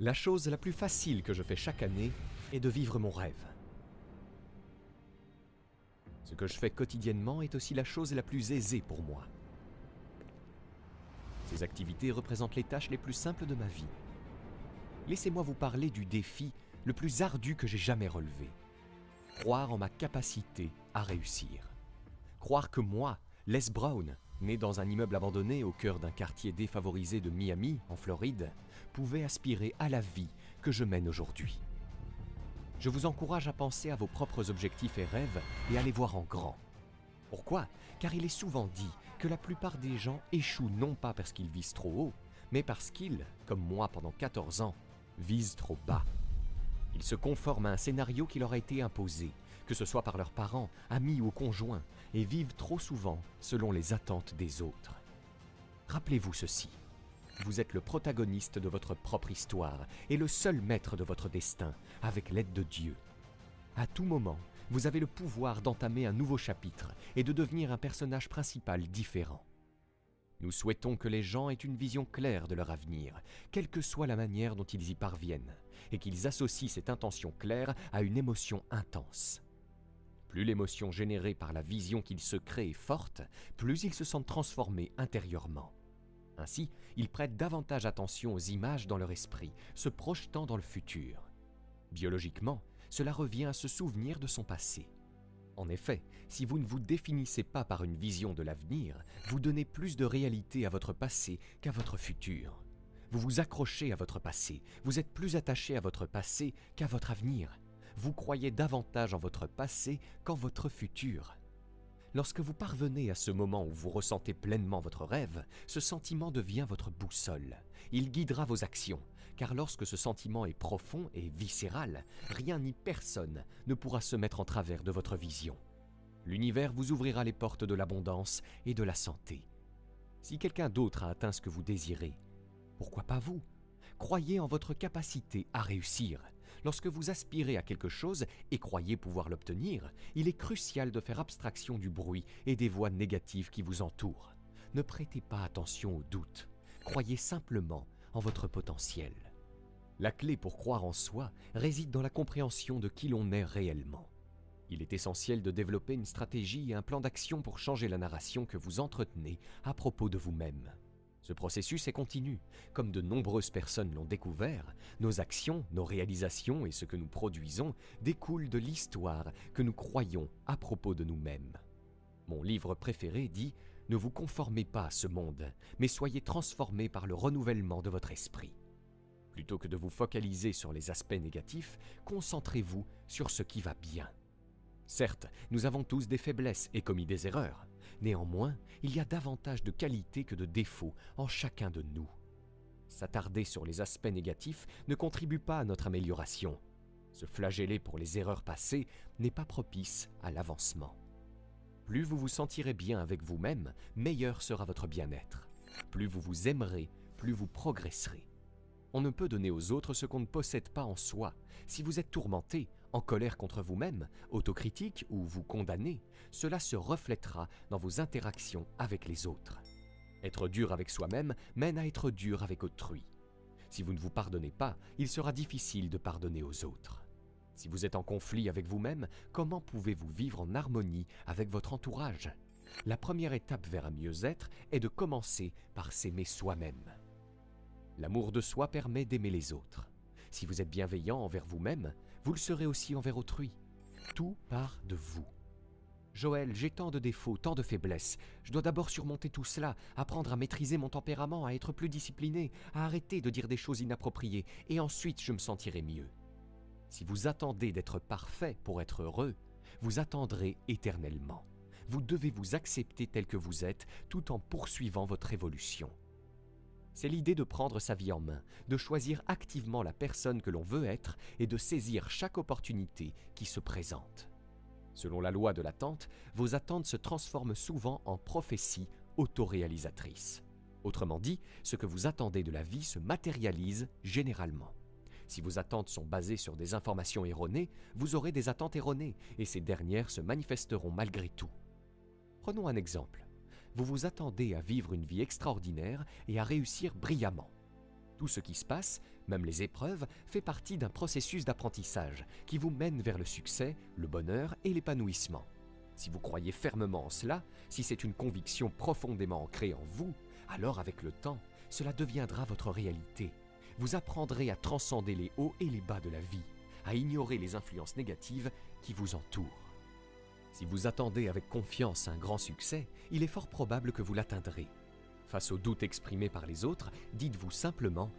La chose la plus facile que je fais chaque année est de vivre mon rêve. Ce que je fais quotidiennement est aussi la chose la plus aisée pour moi. Ces activités représentent les tâches les plus simples de ma vie. Laissez-moi vous parler du défi le plus ardu que j'ai jamais relevé. Croire en ma capacité à réussir. Croire que moi, Les Brown, né dans un immeuble abandonné au cœur d'un quartier défavorisé de Miami, en Floride, pouvais aspirer à la vie que je mène aujourd'hui. Je vous encourage à penser à vos propres objectifs et rêves et à les voir en grand. Pourquoi ? Car il est souvent dit que la plupart des gens échouent non pas parce qu'ils visent trop haut, mais parce qu'ils, comme moi pendant 14 ans, visent trop bas. Ils se conforment à un scénario qui leur a été imposé, que ce soit par leurs parents, amis ou conjoints, et vivent trop souvent selon les attentes des autres. Rappelez-vous ceci, vous êtes le protagoniste de votre propre histoire et le seul maître de votre destin, avec l'aide de Dieu. À tout moment, vous avez le pouvoir d'entamer un nouveau chapitre et de devenir un personnage principal différent. Nous souhaitons que les gens aient une vision claire de leur avenir, quelle que soit la manière dont ils y parviennent, et qu'ils associent cette intention claire à une émotion intense. Plus l'émotion générée par la vision qu'ils se créent est forte, plus ils se sentent transformés intérieurement. Ainsi, ils prêtent davantage attention aux images dans leur esprit, se projetant dans le futur. Biologiquement, cela revient à se souvenir de son passé. En effet, si vous ne vous définissez pas par une vision de l'avenir, vous donnez plus de réalité à votre passé qu'à votre futur. Vous vous accrochez à votre passé, vous êtes plus attaché à votre passé qu'à votre avenir. Vous croyez davantage en votre passé qu'en votre futur. Lorsque vous parvenez à ce moment où vous ressentez pleinement votre rêve, ce sentiment devient votre boussole. Il guidera vos actions, car lorsque ce sentiment est profond et viscéral, rien ni personne ne pourra se mettre en travers de votre vision. L'univers vous ouvrira les portes de l'abondance et de la santé. Si quelqu'un d'autre a atteint ce que vous désirez, pourquoi pas vous ? Croyez en votre capacité à réussir. Lorsque vous aspirez à quelque chose et croyez pouvoir l'obtenir, il est crucial de faire abstraction du bruit et des voix négatives qui vous entourent. Ne prêtez pas attention aux doutes. Croyez simplement en votre potentiel. La clé pour croire en soi réside dans la compréhension de qui l'on est réellement. Il est essentiel de développer une stratégie et un plan d'action pour changer la narration que vous entretenez à propos de vous-même. Ce processus est continu. Comme de nombreuses personnes l'ont découvert, nos actions, nos réalisations et ce que nous produisons découlent de l'histoire que nous croyons à propos de nous-mêmes. Mon livre préféré dit « Ne vous conformez pas à ce monde, mais soyez transformés par le renouvellement de votre esprit ». Plutôt que de vous focaliser sur les aspects négatifs, concentrez-vous sur ce qui va bien. Certes, nous avons tous des faiblesses et commis des erreurs. Néanmoins, il y a davantage de qualités que de défauts en chacun de nous. S'attarder sur les aspects négatifs ne contribue pas à notre amélioration. Se flageller pour les erreurs passées n'est pas propice à l'avancement. Plus vous vous sentirez bien avec vous-même, meilleur sera votre bien-être. Plus vous vous aimerez, plus vous progresserez. On ne peut donner aux autres ce qu'on ne possède pas en soi. Si vous êtes tourmenté, en colère contre vous-même, autocritique ou vous condamnez, cela se reflètera dans vos interactions avec les autres. Être dur avec soi-même mène à être dur avec autrui. Si vous ne vous pardonnez pas, il sera difficile de pardonner aux autres. Si vous êtes en conflit avec vous-même, comment pouvez-vous vivre en harmonie avec votre entourage ? La première étape vers un mieux-être est de commencer par s'aimer soi-même. L'amour de soi permet d'aimer les autres. Si vous êtes bienveillant envers vous-même, vous le serez aussi envers autrui. Tout part de vous. Joël, j'ai tant de défauts, tant de faiblesses. Je dois d'abord surmonter tout cela, apprendre à maîtriser mon tempérament, à être plus discipliné, à arrêter de dire des choses inappropriées, et ensuite je me sentirai mieux. Si vous attendez d'être parfait pour être heureux, vous attendrez éternellement. Vous devez vous accepter tel que vous êtes, tout en poursuivant votre évolution. C'est l'idée de prendre sa vie en main, de choisir activement la personne que l'on veut être et de saisir chaque opportunité qui se présente. Selon la loi de l'attente, vos attentes se transforment souvent en prophéties autoréalisatrices. Autrement dit, ce que vous attendez de la vie se matérialise généralement. Si vos attentes sont basées sur des informations erronées, vous aurez des attentes erronées et ces dernières se manifesteront malgré tout. Prenons un exemple. Vous vous attendez à vivre une vie extraordinaire et à réussir brillamment. Tout ce qui se passe Même les épreuves font partie d'un processus d'apprentissage qui vous mène vers le succès, le bonheur et l'épanouissement. Si vous croyez fermement en cela, si c'est une conviction profondément ancrée en vous, alors avec le temps, cela deviendra votre réalité. Vous apprendrez à transcender les hauts et les bas de la vie, à ignorer les influences négatives qui vous entourent. Si vous attendez avec confiance un grand succès, il est fort probable que vous l'atteindrez. Face aux doutes exprimés par les autres, dites-vous simplement